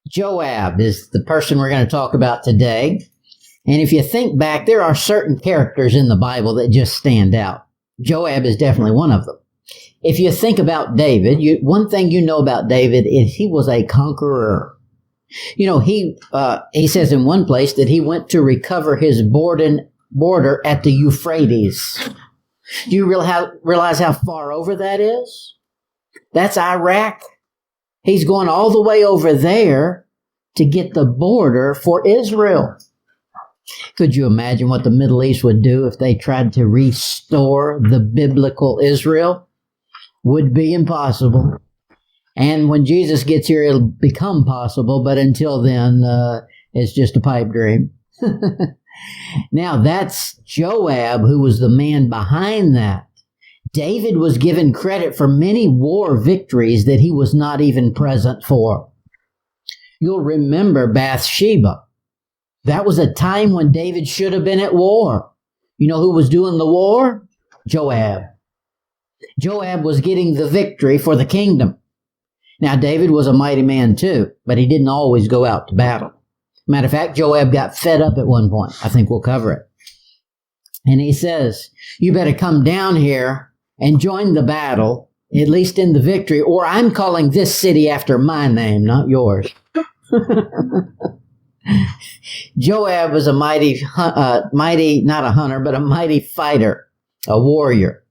Joab is the person we're going to talk about today. And if you think back, there are certain characters in the Bible that just stand out. Joab is definitely one of them. If you think about David, one thing you know about David is he was a conqueror. You know, he says in one place that he went to recover his border at the Euphrates. Do you realize how far over that is? That's Iraq. He's going all the way over there to get the border for Israel. Could you imagine what the Middle East would do if they tried to restore the biblical Israel? Would be impossible. And when Jesus gets here, it'll become possible, but until then, it's just a pipe dream. Now, that's Joab, who was the man behind that. David was given credit for many war victories that he was not even present for. You'll remember Bathsheba. That was a time when David should have been at war. You know who was doing the war? Joab. Joab was getting the victory for the kingdom. Now, David was a mighty man too, but he didn't always go out to battle. Matter of fact, Joab got fed up at one point. I think we'll cover it. And he says, you better come down here and join the battle, at least in the victory, or I'm calling this city after my name, not yours. Joab was a mighty, not a hunter, but a mighty fighter, a warrior.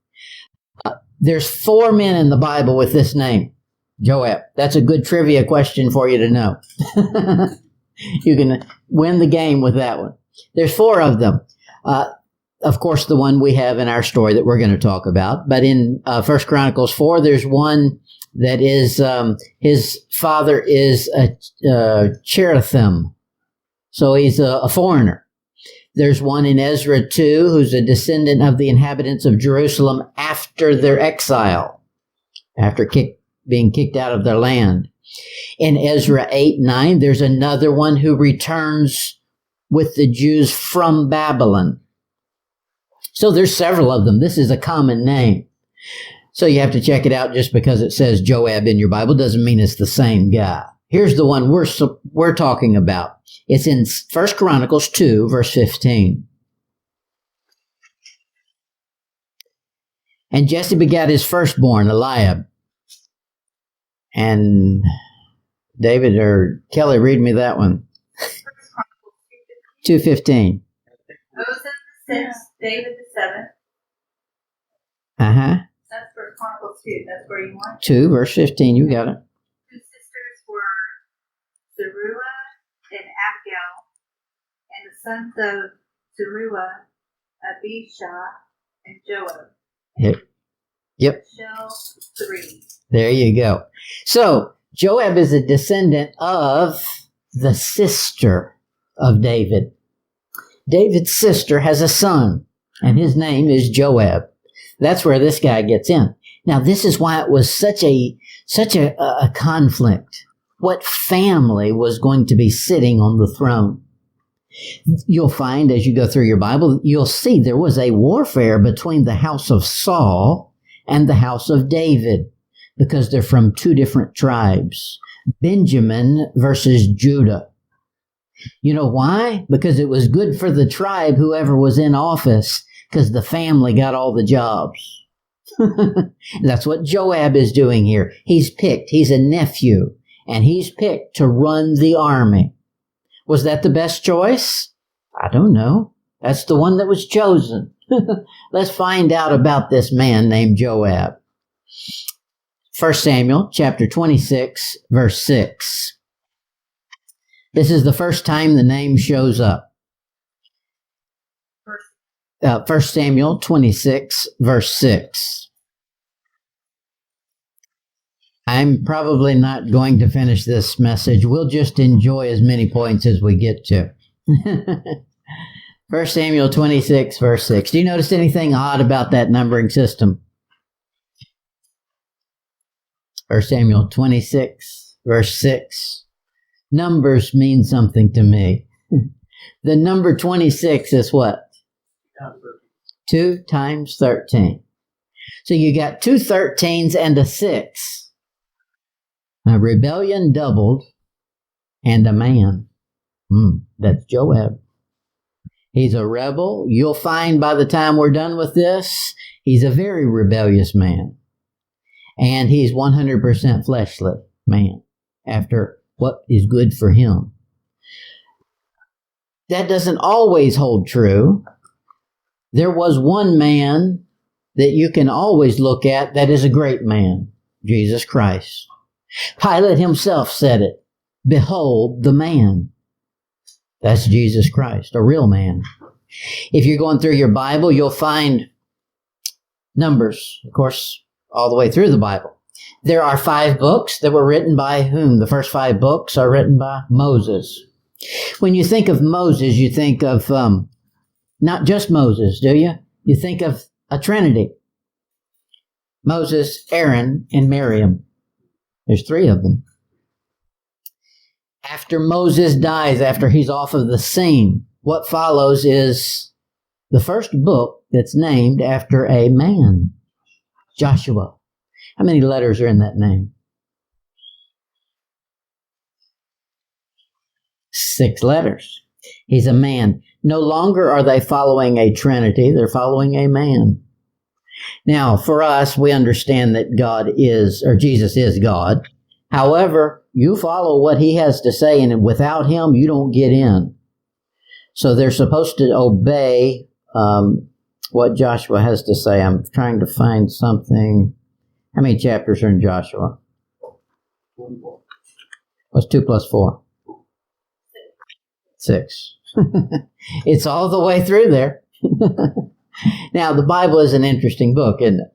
There's 4 men in the Bible with this name, Joab. That's a good trivia question for you to know. You can win the game with that one. There's 4 of them. Of course, the one we have in our story that we're going to talk about. But in 1 Chronicles 4, there's one that is, his father is a Cherithim. So he's a foreigner. There's one in Ezra 2 who's a descendant of the inhabitants of Jerusalem after their exile, after being kicked out of their land. In Ezra 8:9, there's another one who returns with the Jews from Babylon. So there's several of them. This is a common name. So you have to check it out. Just because it says Joab in your Bible doesn't mean it's the same guy. Here's the one we're talking about. It's in 1 Chronicles 2, verse 15. And Jesse begat his firstborn, Eliab. And David or Kelly, read me that one. 2:15. Moses the 6th, David the 7th. That's 1 Chronicles 2. That's where you want it. 2, verse 15. You got it. 2 sisters were Zeruiah and Abigail, and the sons of Zeruiah, Abishai, and Joab. Yep. Michelle, 3. There you go. So Joab is a descendant of the sister of David. David's sister has a son, and his name is Joab. That's where this guy gets in. Now, this is why it was such a conflict. What family was going to be sitting on the throne? You'll find as you go through your Bible, you'll see there was a warfare between the house of Saul and the house of David, because they're from 2 different tribes. Benjamin versus Judah. You know why? Because it was good for the tribe, whoever was in office, because the family got all the jobs. That's what Joab is doing here. He's picked. He's a nephew, and he's picked to run the army. Was that the best choice? I don't know. That's the one that was chosen. Let's find out about this man named Joab. 1 Samuel chapter 26, verse 6. This is the first time the name shows up. 1 Samuel 26, verse 6. I'm probably not going to finish this message. We'll just enjoy as many points as we get to. 1 Samuel 26, verse 6. Do you notice anything odd about that numbering system? 1 Samuel 26, verse 6. Numbers mean something to me. The number 26 is what? 2 times 13. So you got 2 13s and a 6. Now, rebellion doubled, and a man. That's Joab. He's a rebel. You'll find by the time we're done with this, he's a very rebellious man. And he's 100% fleshly man after what is good for him. That doesn't always hold true. There was one man that you can always look at that is a great man, Jesus Christ. Pilate himself said it. Behold the man. That's Jesus Christ, a real man. If you're going through your Bible, you'll find numbers, of course, all the way through the Bible. There are 5 books that were written by whom? The first 5 books are written by Moses. When you think of Moses, you think of not just Moses, do you? You think of a Trinity. Moses, Aaron, and Miriam. There's 3 of them. After Moses dies, after he's off of the scene, what follows is the first book that's named after a man, Joshua. How many letters are in that name? 6 letters. He's a man. No longer are they following a Trinity, they're following a man. Now, for us, we understand that God is, or Jesus is God. However, you follow what he has to say, and without him, you don't get in. So they're supposed to obey what Joshua has to say. I'm trying to find something. How many chapters are in Joshua? 24. What's 2 plus 4? 6. It's all the way through there. Now, the Bible is an interesting book, isn't it?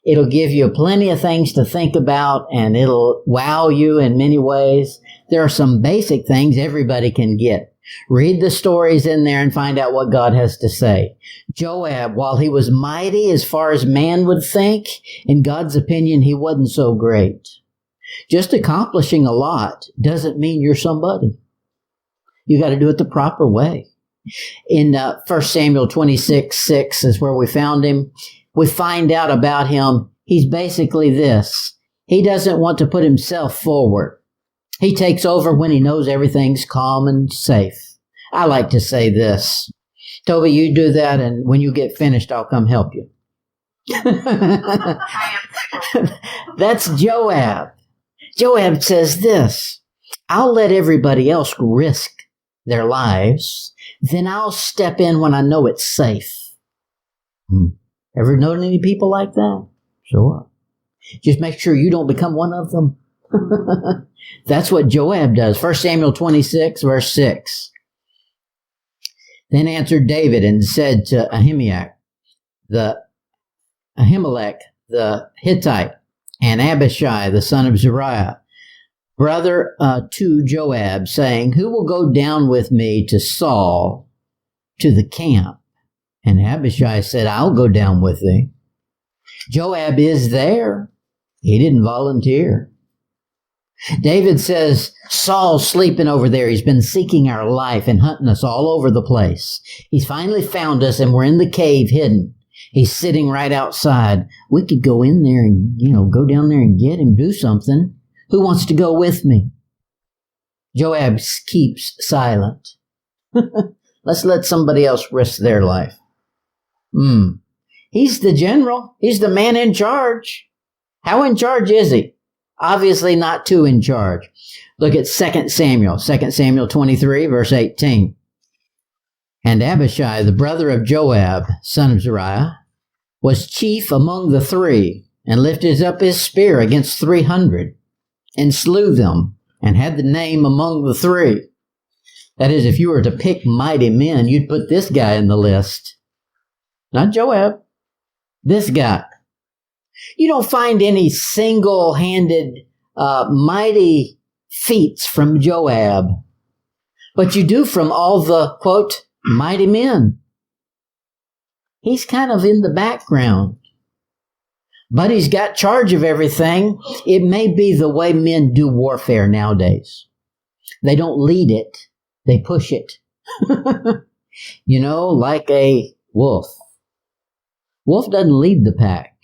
It'll give you plenty of things to think about, and it'll wow you in many ways. There are some basic things everybody can get. Read the stories in there and find out what God has to say. Joab, while he was mighty as far as man would think, in God's opinion, he wasn't so great. Just accomplishing a lot doesn't mean you're somebody. You got to do it the proper way. In 1 Samuel 26:6 is where we found him. We find out about him. He's basically this. He doesn't want to put himself forward. He takes over when he knows everything's calm and safe. I like to say this. Toby, you do that, and when you get finished, I'll come help you. That's Joab. Joab says this. I'll let everybody else risk their lives. Then I'll step in when I know it's safe. Ever known any people like that? Sure. Just make sure you don't become one of them. That's what Joab does. 1 Samuel 26, verse 6. Then answered David and said to Ahimelech, the Hittite, and Abishai, the son of Zeruiah, brother to Joab, saying, who will go down with me to Saul to the camp? And Abishai said, I'll go down with thee. Joab is there. He didn't volunteer. David says, Saul's sleeping over there. He's been seeking our life and hunting us all over the place. He's finally found us, and we're in the cave hidden. He's sitting right outside. We could go in there and, go down there and get him, do something. Who wants to go with me? Joab keeps silent. Let's let somebody else risk their life. He's the general. He's the man in charge. How in charge is he? Obviously not too in charge. Look at 2 Samuel 23, verse 18. And Abishai, the brother of Joab, son of Zeruiah, was chief among the 3, and lifted up his spear against 300, and slew them, and had the name among the 3. That is, if you were to pick mighty men, you'd put this guy in the list. Not Joab. This guy. You don't find any single-handed mighty feats from Joab, but you do from all the, quote, mighty men. He's kind of in the background, but he's got charge of everything. It may be the way men do warfare nowadays. They don't lead it, they push it. Like a wolf. Wolf doesn't lead the pack.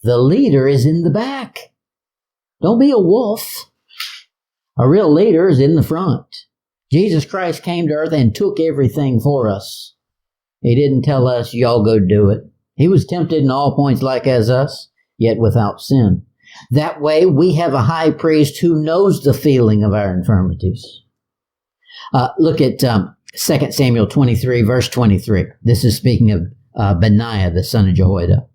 The leader is in the back. Don't be a wolf. A real leader is in the front. Jesus Christ came to earth and took everything for us. He didn't tell us, y'all go do it. He was tempted in all points like as us, yet without sin. That way, we have a high priest who knows the feeling of our infirmities. Look at 2 Samuel 23, verse 23. This is speaking of Benaiah, the son of Jehoiada.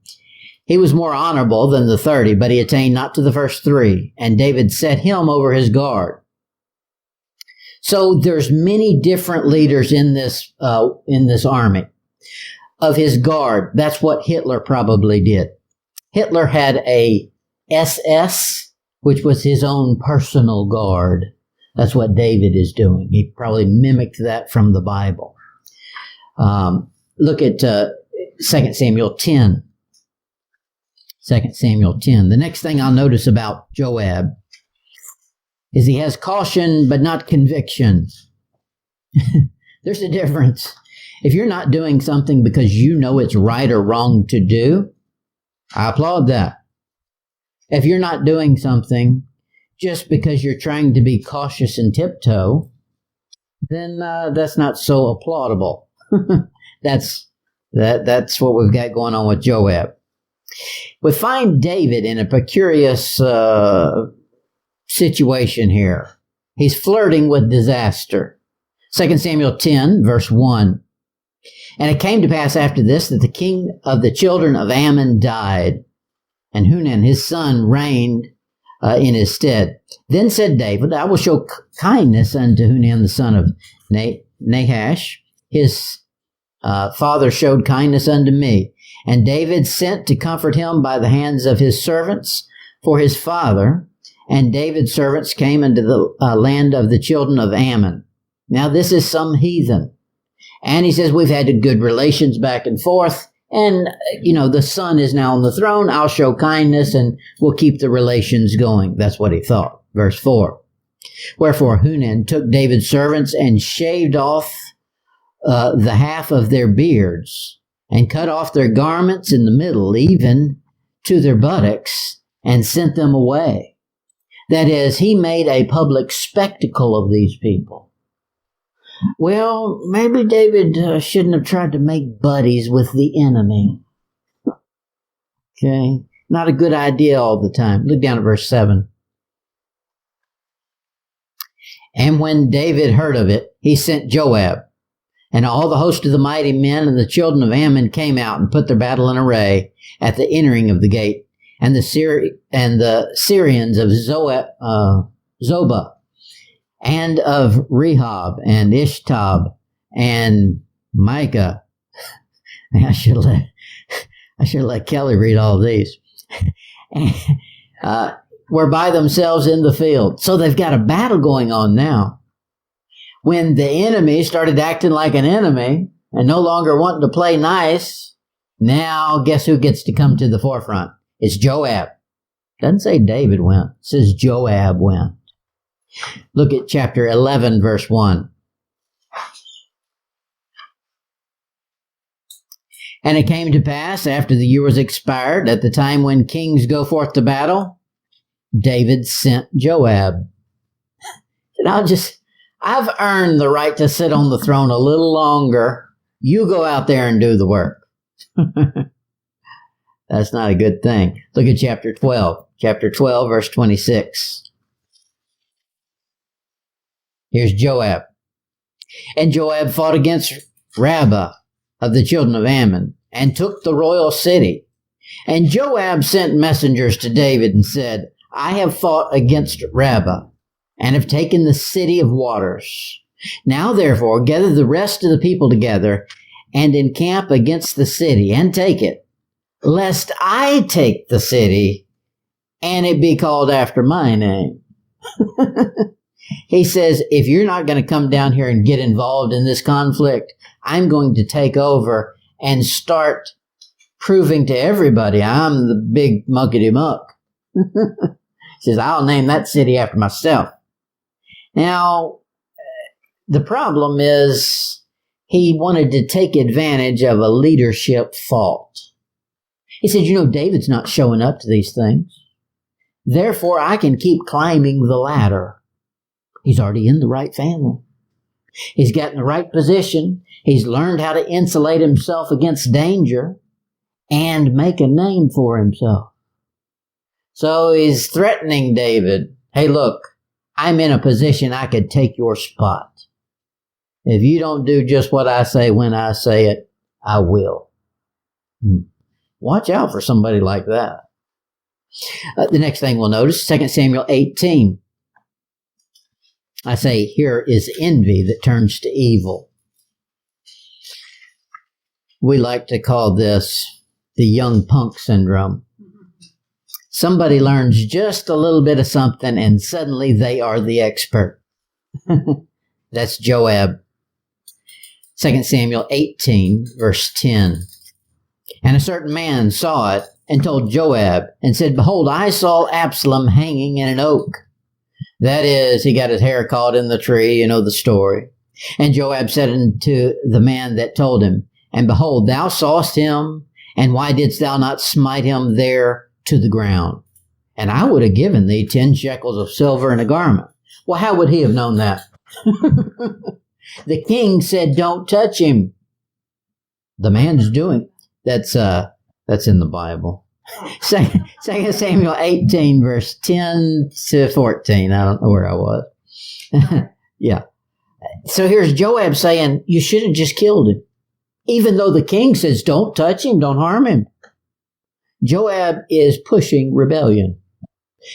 He was more honorable than the 30, but he attained not to the first 3, and David set him over his guard. So there's many different leaders in this army. Of his guard, that's what Hitler probably did. Hitler had a SS, which was his own personal guard. That's what David is doing. He probably mimicked that from the Bible. Look at 2 Samuel 10. 2 Samuel 10. The next thing I'll notice about Joab is he has caution but not conviction. There's a difference. If you're not doing something because you know it's right or wrong to do, I applaud that. If you're not doing something just because you're trying to be cautious and tiptoe, then that's not so applaudable. That's what we've got going on with Joab. We find David in a precarious situation here. He's flirting with disaster. 2 Samuel 10, verse 1. And it came to pass after this that the king of the children of Ammon died, and Hunan his son reigned in his stead. Then said David, I will show kindness unto Hunan the son of Nahash. His father showed kindness unto me. And David sent to comfort him by the hands of his servants for his father. And David's servants came into the land of the children of Ammon. Now this is some heathen. And he says, we've had good relations back and forth. And, the son is now on the throne. I'll show kindness and we'll keep the relations going. That's what he thought. Verse 4. Wherefore Hunan took David's servants and shaved off the half of their beards and cut off their garments in the middle, even to their buttocks, and sent them away. That is, he made a public spectacle of these people. Well, maybe David shouldn't have tried to make buddies with the enemy. Okay, not a good idea all the time. Look down at verse 7. And when David heard of it, he sent Joab, and all the host of the mighty men and the children of Ammon came out and put their battle in array at the entering of the gate. And the Syrians of Zobah, and of Rehob, and Ishtab, and Micah. I should let Kelly read all of these. Were by themselves in the field. So they've got a battle going on now. When the enemy started acting like an enemy and no longer wanting to play nice, now guess who gets to come to the forefront? It's Joab. Doesn't say David went. It says Joab went. Look at chapter 11, verse 1. And it came to pass, after the year was expired, at the time when kings go forth to battle, David sent Joab. And I've earned the right to sit on the throne a little longer. You go out there and do the work. That's not a good thing. Look at chapter 12. Chapter 12, verse 26. Here's Joab. And Joab fought against Rabbah of the children of Ammon, and took the royal city. And Joab sent messengers to David and said, I have fought against Rabbah, and have taken the city of waters. Now therefore gather the rest of the people together, and encamp against the city, and take it, lest I take the city, and it be called after my name. He says, if you're not going to come down here and get involved in this conflict, I'm going to take over and start proving to everybody I'm the big muckety-muck. He says, I'll name that city after myself. Now, the problem is he wanted to take advantage of a leadership fault. He said, David's not showing up to these things. Therefore, I can keep climbing the ladder. He's already in the right family. He's got in the right position. He's learned how to insulate himself against danger and make a name for himself. So he's threatening David. Hey, look, I'm in a position I could take your spot. If you don't do just what I say when I say it, I will. Watch out for somebody like that. The next thing we'll notice, 2 Samuel 18. I say here is envy that turns to evil. We like to call this the young punk syndrome. Somebody learns just a little bit of something and suddenly they are the expert. That's Joab. 2 Samuel 18, verse 10. And a certain man saw it and told Joab and said, Behold, I saw Absalom hanging in an oak. That is, he got his hair caught in the tree, you know the story. And Joab said unto the man that told him, And behold, thou sawest him, and why didst thou not smite him there to the ground? And I would have given thee 10 shekels of silver and a garment. Well, how would he have known that? The king said, Don't touch him. The man's doing. That's in the Bible. 2 Samuel 18, verse 10 to 14. I don't know where I was. Yeah. So here's Joab saying, you should have just killed him. Even though the king says, don't touch him, don't harm him. Joab is pushing rebellion.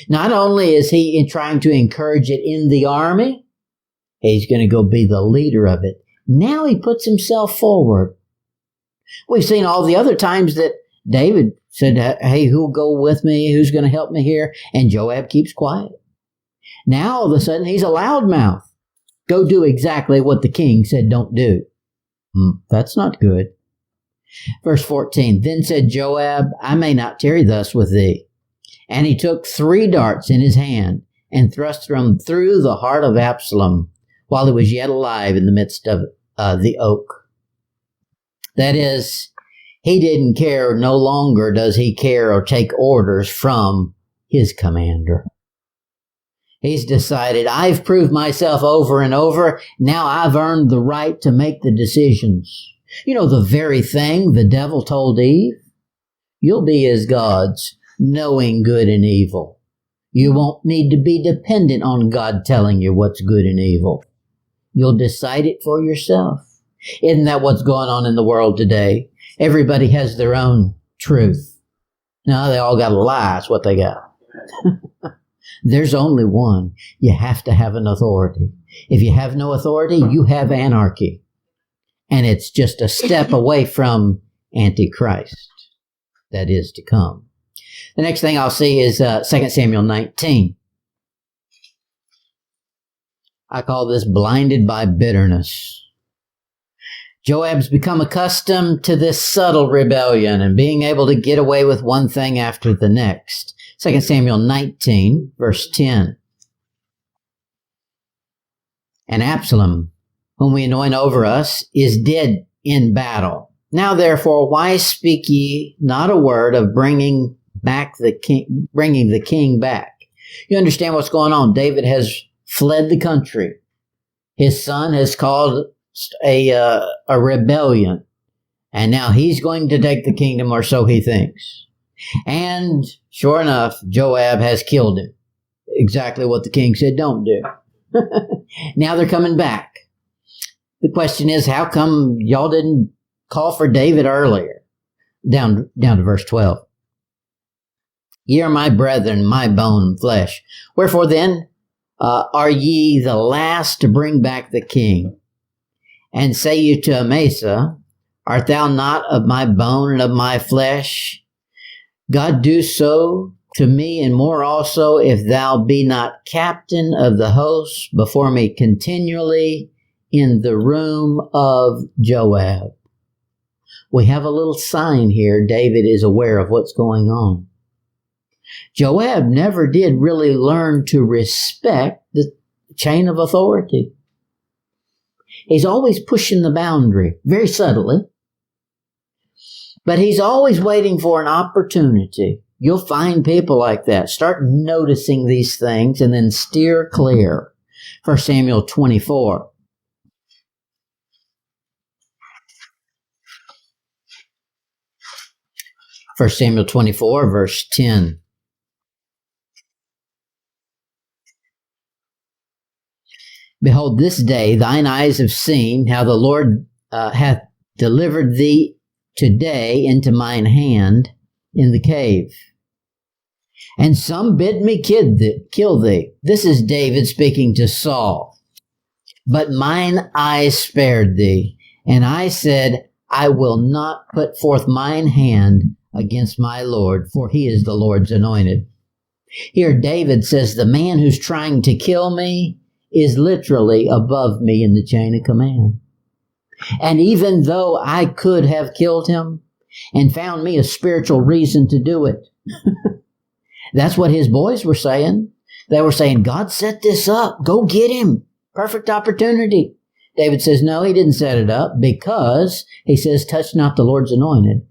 Not only is he trying to encourage it in the army, he's going to go be the leader of it. Now he puts himself forward. We've seen all the other times that David said, hey, who'll go with me? Who's going to help me here? And Joab keeps quiet. Now all of a sudden he's a loudmouth. Go do exactly what the king said don't do. That's not good. Verse 14, Then said Joab, I may not tarry thus with thee. And he took 3 darts in his hand and thrust them through the heart of Absalom while he was yet alive in the midst of the oak. That is, he didn't care, no longer does he care or take orders from his commander. He's decided, I've proved myself over and over, now I've earned the right to make the decisions. You know, the very thing the devil told Eve, you'll be as gods, knowing good and evil. You won't need to be dependent on God telling you what's good and evil. You'll decide it for yourself. Isn't that what's going on in the world today? Everybody has their own truth. No, they all got a lie. That's what they got. There's only one. You have to have an authority. If you have no authority, you have anarchy. And it's just a step away from Antichrist that is to come. The next thing I'll see is 2 Samuel 19. I call this blinded by bitterness. Joab's become accustomed to this subtle rebellion and being able to get away with one thing after the next. 2 Samuel 19, verse 10. And Absalom, whom we anoint over us, is dead in battle. Now therefore, why speak ye not a word of bringing the king back? You understand what's going on. David has fled the country. His son has caused a rebellion. And now he's going to take the kingdom, or so he thinks. And sure enough, Joab has killed him. Exactly what the king said don't do. Now they're coming back. The question is, how come y'all didn't call for David earlier? Down to verse 12. Ye are my brethren, my bone and flesh. Wherefore then are ye the last to bring back the king? And say you to Amasa, art thou not of my bone and of my flesh? God do so to me and more also, if thou be not captain of the host before me continually in the room of Joab. We have a little sign here. David is aware of what's going on. Joab never did really learn to respect the chain of authority. He's always pushing the boundary, very subtly. But he's always waiting for an opportunity. You'll find people like that. Start noticing these things and then steer clear. 1 Samuel 24. 1 Samuel 24, verse 10. Behold, this day thine eyes have seen how the Lord hath delivered thee today into mine hand in the cave. And some bid me kill thee. This is David speaking to Saul. But mine eyes spared thee, and I said, I will not put forth mine hand against my Lord, for he is the Lord's anointed. Here David says the man who's trying to kill me is literally above me in the chain of command. And even though I could have killed him and found me a spiritual reason to do it, that's what his boys were saying. They were saying, God set this up. Go get him. Perfect opportunity. David says, no, he didn't set it up because he says, touch not the Lord's anointed.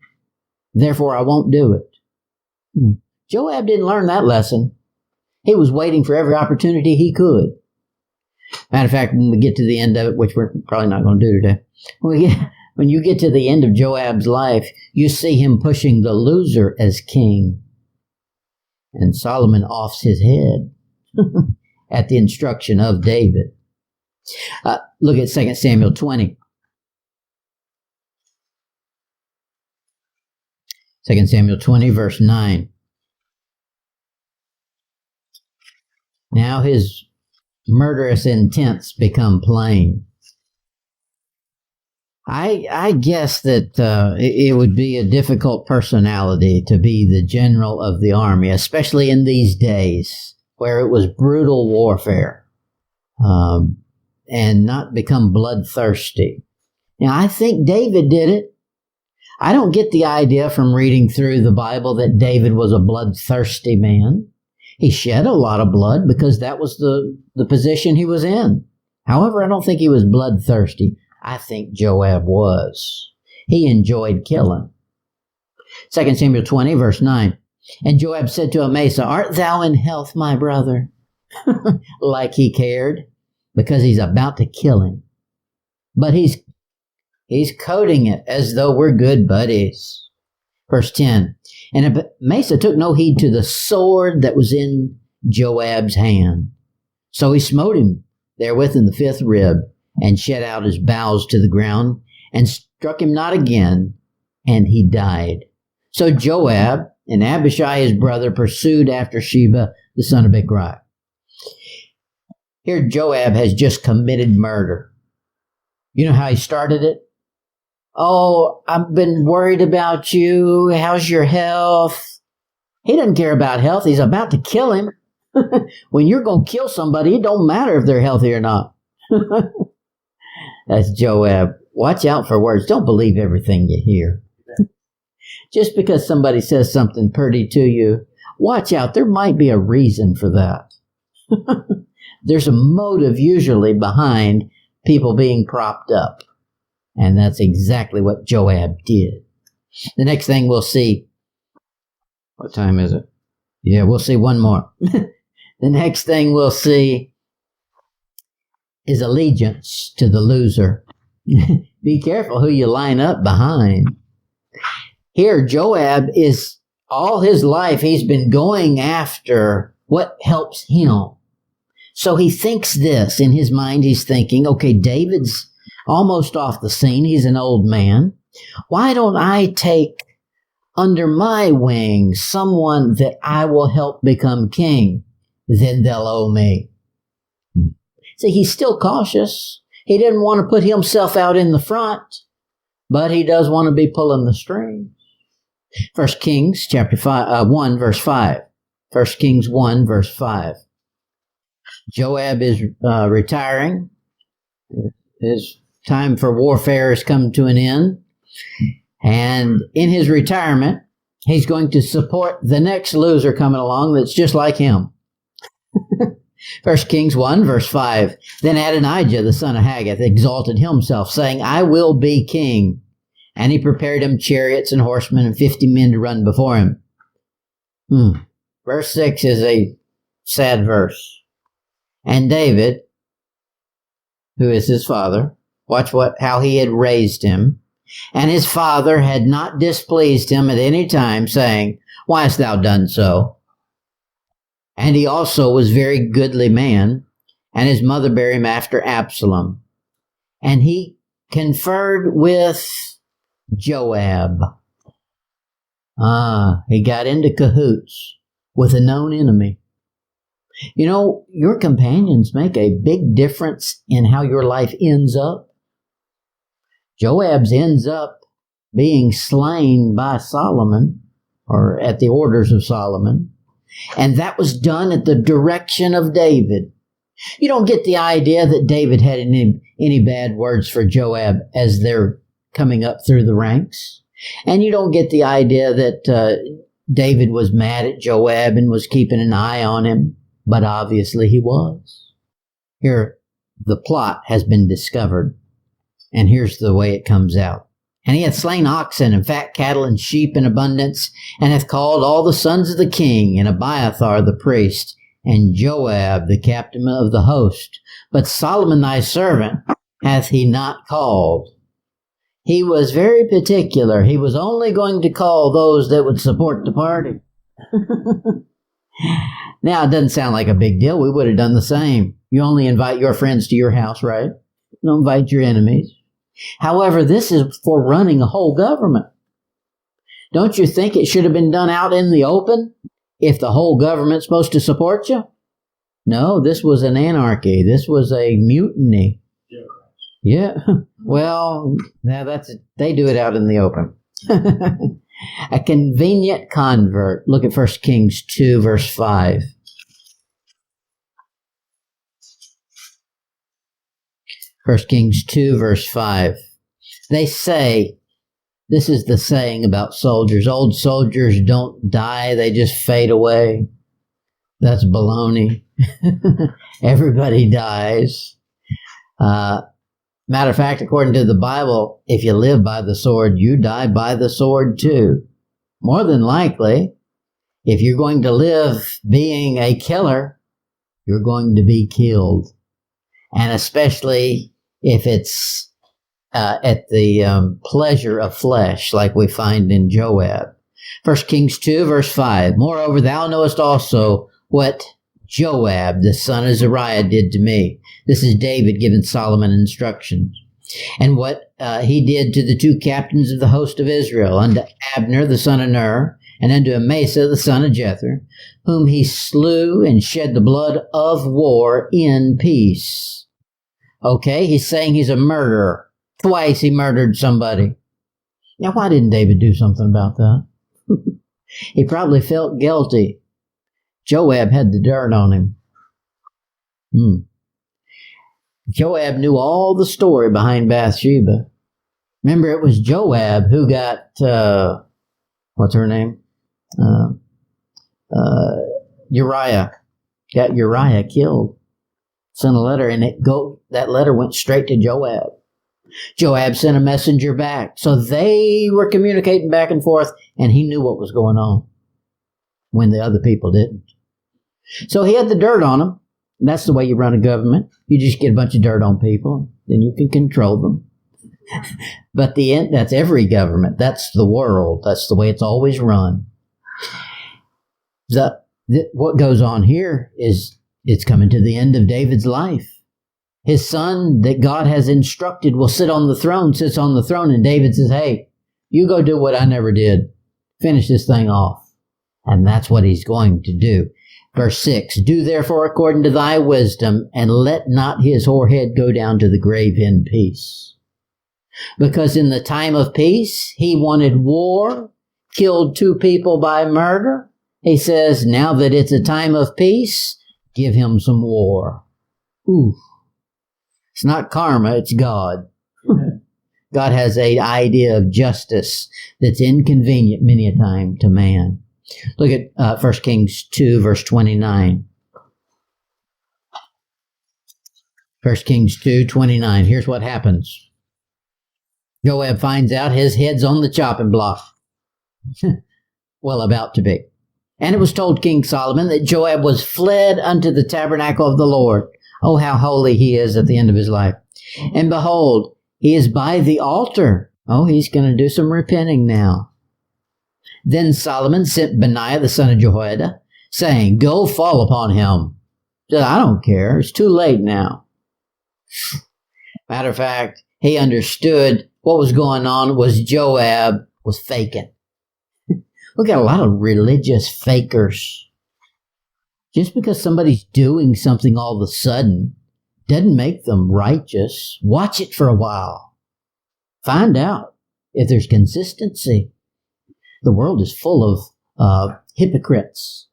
Therefore, I won't do it. Joab didn't learn that lesson. He was waiting for every opportunity he could. Matter of fact, when we get to the end of it, which we're probably not going to do today, when you get to the end of Joab's life, you see him pushing the loser as king. And Solomon offs his head at the instruction of David. Look at 2 Samuel 20. 2 Samuel 20, verse 9. Now his murderous intents become plain. I guess that it would be a difficult personality to be the general of the army, especially in these days where it was brutal warfare, and not become bloodthirsty. Now, I think David did it. I don't get the idea from reading through the Bible that David was a bloodthirsty man. He shed a lot of blood because that was the position he was in. However, I don't think he was bloodthirsty. I think Joab was. He enjoyed killing. 2 Samuel 20, verse 9. And Joab said to Amasa, art thou in health, my brother? Like he cared, because he's about to kill him. But he's coding it as though we're good buddies. Verse 10. And Amasa took no heed to the sword that was in Joab's hand. So he smote him therewith in the fifth rib, and shed out his bowels to the ground, and struck him not again, and he died. So Joab and Abishai his brother pursued after Sheba, the son of Bichri. Here Joab has just committed murder. You know how he started it? Oh, I've been worried about you. How's your health? He doesn't care about health. He's about to kill him. When you're going to kill somebody, it don't matter if they're healthy or not. That's Joab. Watch out for words. Don't believe everything you hear. Just because somebody says something pretty to you, watch out. There might be a reason for that. There's a motive usually behind people being propped up. And that's exactly what Joab did. The next thing we'll see. What time is it? Yeah, we'll see one more. The next thing we'll see is allegiance to the loser. Be careful who you line up behind. Here, Joab is, all his life, he's been going after what helps him. So he thinks this in his mind. He's thinking, okay, David's almost off the scene. He's an old man. Why don't I take under my wing someone that I will help become king? Then they'll owe me. See, he's still cautious. He didn't want to put himself out in the front, but he does want to be pulling the strings. 1 Kings chapter 1, verse 5. 1 Kings 1, verse 5. Joab is retiring. His time for warfare has come to an end. And in his retirement, he's going to support the next loser coming along that's just like him. 1 Kings 1, verse 5. Then Adonijah, the son of Haggith, exalted himself, saying, I will be king. And he prepared him chariots and horsemen and 50 men to run before him. Verse 6 is a sad verse. And David, who is his father. Watch how he had raised him. And his father had not displeased him at any time, saying, Why hast thou done so? And he also was very goodly man, and his mother bare him after Absalom. And he conferred with Joab. He got into cahoots with a known enemy. You know, your companions make a big difference in how your life ends up. Joab's ends up being slain by Solomon, or at the orders of Solomon, and that was done at the direction of David. You don't get the idea that David had any bad words for Joab as they're coming up through the ranks. And you don't get the idea that David was mad at Joab and was keeping an eye on him, but obviously he was. Here, the plot has been discovered, and here's the way it comes out. And he hath slain oxen and fat cattle and sheep in abundance, and hath called all the sons of the king, and Abiathar the priest, and Joab the captain of the host. But Solomon thy servant hath he not called. He was very particular. He was only going to call those that would support the party. Now, it doesn't sound like a big deal. We would have done the same. You only invite your friends to your house, right? You don't invite your enemies. However, this is for running a whole government. Don't you think it should have been done out in the open if the whole government's supposed to support you? No, this was an anarchy. This was a mutiny. Yeah. Well, now they do it out in the open. A convenient convert. Look at 1 Kings 2, verse 5. 1 Kings 2, verse 5. They say, this is the saying about soldiers. Old soldiers don't die, they just fade away. That's baloney. Everybody dies. Matter of fact, according to the Bible, if you live by the sword, you die by the sword too. More than likely, if you're going to live being a killer, you're going to be killed. And especially if it's at the pleasure of flesh, like we find in Joab. 1 Kings 2, verse 5. Moreover, thou knowest also what Joab, the son of Zeruiah, did to me. This is David giving Solomon instructions. And what he did to the two captains of the host of Israel, unto Abner the son of Ner, and unto Amasa the son of Jether, whom he slew and shed the blood of war in peace. Okay, he's saying he's a murderer. Twice he murdered somebody. Now, why didn't David do something about that? He probably felt guilty. Joab had the dirt on him. Joab knew all the story behind Bathsheba. Remember, it was Joab who got, what's her name? Uriah. Got Uriah killed. Sent a letter, and that letter went straight to Joab. Joab sent a messenger back. So they were communicating back and forth, and he knew what was going on when the other people didn't. So he had the dirt on them. And that's the way you run a government. You just get a bunch of dirt on people, then you can control them. But that's every government. That's the world. That's the way it's always run. What goes on here is it's coming to the end of David's life. His son that God has instructed will sit on the throne, sits on the throne, and David says, hey, you go do what I never did. Finish this thing off. And that's what he's going to do. Verse 6, do therefore according to thy wisdom, and let not his whorehead go down to the grave in peace. Because in the time of peace, he wanted war, killed 2 people by murder. He says, now that it's a time of peace, give him some war. Ooh. It's not karma, it's God. God has an idea of justice that's inconvenient many a time to man. Look at 1 Kings 2, verse 29. 1 Kings 2, 29. Here's what happens. Joab finds out his head's on the chopping block. Well, about to be. And it was told King Solomon that Joab was fled unto the tabernacle of the Lord, Oh, how holy he is at the end of his life. And behold, he is by the altar. Oh, he's going to do some repenting now. Then Solomon sent Benaiah the son of Jehoiada, saying, go fall upon him. He said, I don't care. It's too late now. Matter of fact, he understood what was going on was Joab was faking. We got a lot of religious fakers. Just because somebody's doing something all of a sudden doesn't make them righteous. Watch it for a while. Find out if there's consistency. The world is full of hypocrites,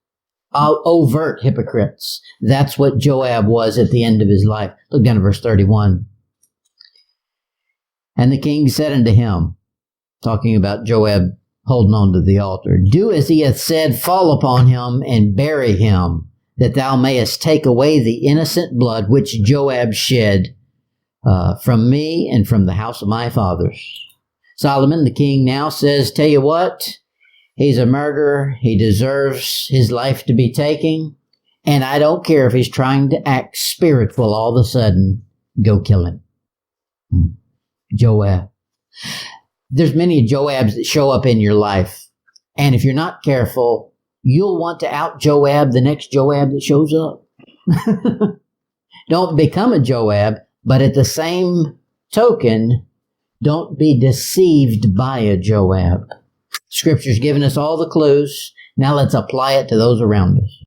overt hypocrites. That's what Joab was at the end of his life. Look down at verse 31. And the king said unto him, talking about Joab holding on to the altar, do as he hath said, fall upon him and bury him, that thou mayest take away the innocent blood which Joab shed from me and from the house of my fathers. Solomon, the king, now says, tell you what, he's a murderer. He deserves his life to be taken. And I don't care if he's trying to act spiritual all of a sudden. Go kill him. Joab. There's many Joabs that show up in your life. And if you're not careful, you'll want to out Joab the next Joab that shows up. Don't become a Joab, but at the same token, don't be deceived by a Joab. Scripture's given us all the clues. Now let's apply it to those around us.